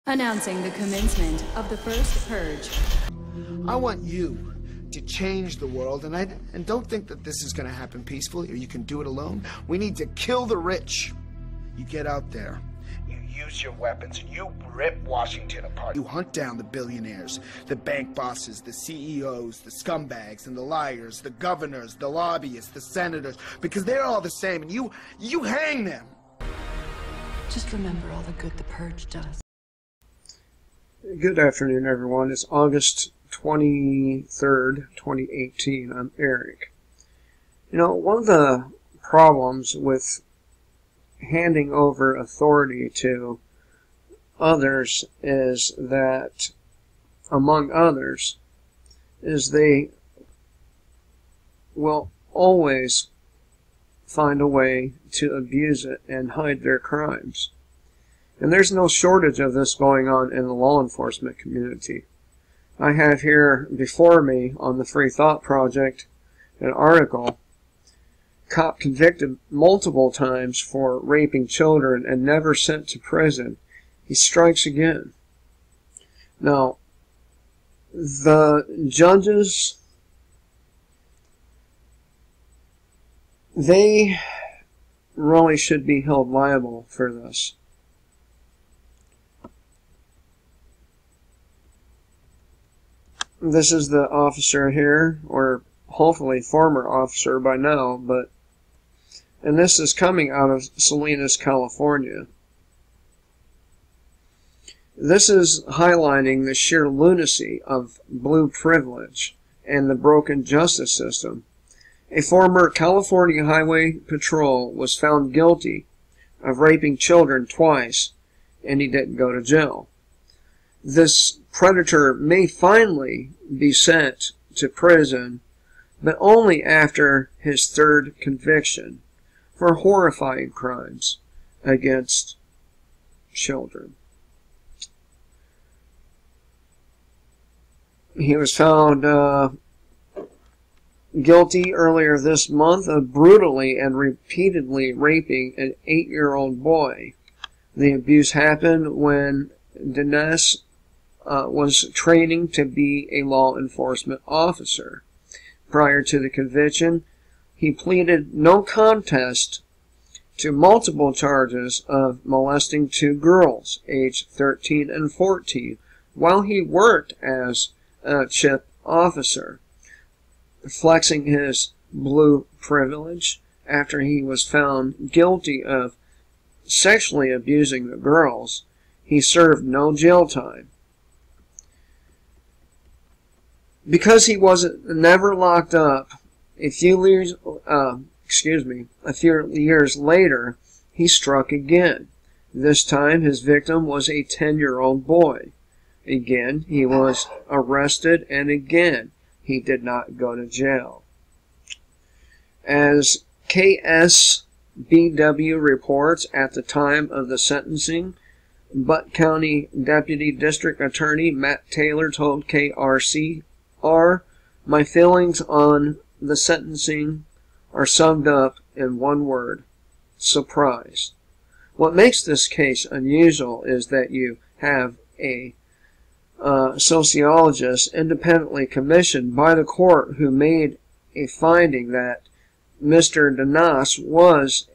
Announcing the commencement of the first purge. I want you to change the world, and don't think that this is going to happen peacefully or you can do it alone. We need to kill the rich. You get out there, you use your weapons, and you rip Washington apart. You hunt down the billionaires, the bank bosses, the CEOs, the scumbags and the liars, the governors, the lobbyists, the senators, because they're all the same, and you hang them. Just remember all the good the purge does. Good afternoon, everyone. It's August 23rd, 2018. I'm Eric. You know, one of the problems with handing over authority to others is that, among others, is they will always find a way to abuse it and hide their crimes. And there's no shortage of this going on in the law enforcement community. I have here before me on the Free Thought Project an article, cop convicted multiple times for raping children and never sent to prison. He strikes again. Now, the judges, they really should be held liable for this. This is the officer here, or hopefully former officer by now, and this is coming out of Salinas, California. This is highlighting the sheer lunacy of blue privilege and the broken justice system. A former California Highway Patrol was found guilty of raping children twice, and he didn't go to jail. This predator may finally be sent to prison, but only after his third conviction for horrifying crimes against children. He was found guilty earlier this month of brutally and repeatedly raping an 8-year-old boy. The abuse happened when Dennis was training to be a law enforcement officer. Prior to the conviction, he pleaded no contest to multiple charges of molesting 2 girls, aged 13 and 14, while he worked as a CHIP officer, flexing his blue privilege after he was found guilty of sexually abusing the girls. He served no jail time. Because he wasn't never locked up, a few years later, he struck again. This time, his victim was a 10-year-old boy. Again, he was arrested, and again, he did not go to jail. As KSBW reports, at the time of the sentencing, Butte County Deputy District Attorney Matt Taylor told KRC, my feelings on the sentencing are summed up in one word: surprise. What makes this case unusual is that you have a sociologist independently commissioned by the court who made a finding that Mr. Dennis was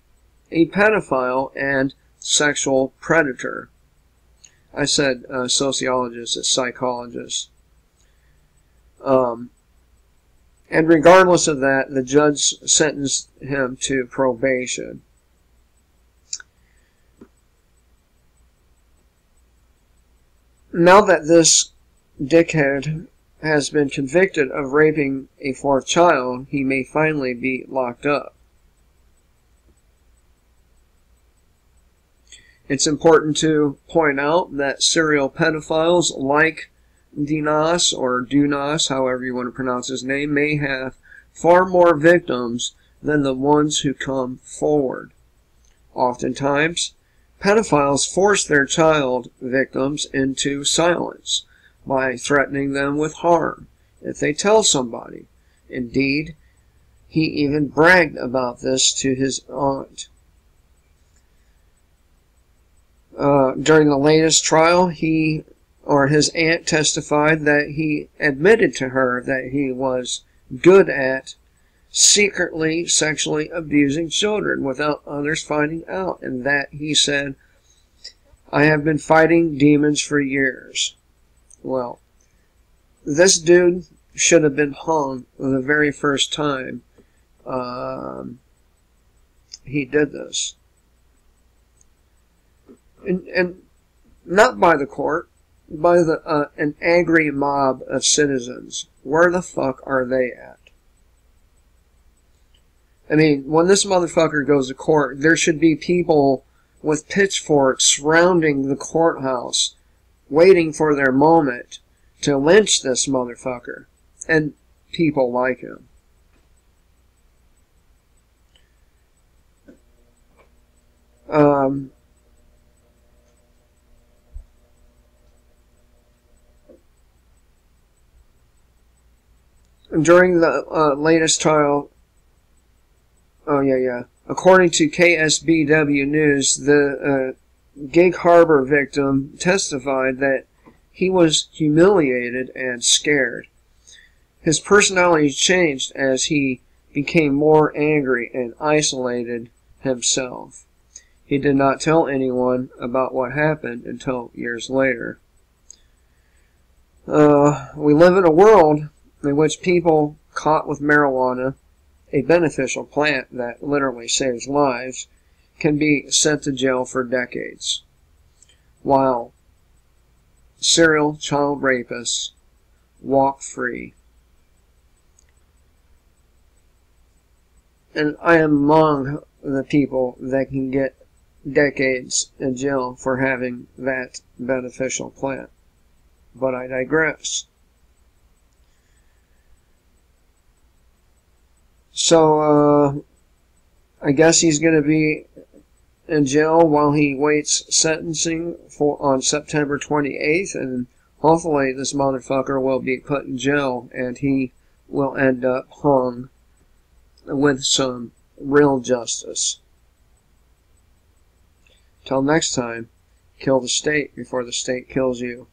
a pedophile and sexual predator. I said sociologist, it's psychologist. And regardless of that, the judge sentenced him to probation. Now that this dickhead has been convicted of raping a 4th child, he may finally be locked up. It's important to point out that serial pedophiles like Dinas, or Dunas, however you want to pronounce his name, may have far more victims than the ones who come forward. Oftentimes, pedophiles force their child victims into silence by threatening them with harm if they tell somebody. Indeed, he even bragged about this to his aunt. During the latest trial, he or his aunt testified that he admitted to her that he was good at secretly sexually abusing children without others finding out, and that he said, "I have been fighting demons for years." Well, this dude should have been hung the very first time he did this. And not by the court, by an angry mob of citizens. Where the fuck are they at? I mean, when this motherfucker goes to court, there should be people with pitchforks surrounding the courthouse, waiting for their moment to lynch this motherfucker, and people like him. During the latest trial, according to KSBW News, the Gig Harbor victim testified that he was humiliated and scared. His personality changed as he became more angry and isolated himself. He did not tell anyone about what happened until years later. We live in a world in which people caught with marijuana, a beneficial plant that literally saves lives, can be sent to jail for decades, while serial child rapists walk free. And I am among the people that can get decades in jail for having that beneficial plant. But I digress. So, I guess he's going to be in jail while he waits sentencing on September 28th, and hopefully this motherfucker will be put in jail and he will end up hung with some real justice. Till next time, kill the state before the state kills you.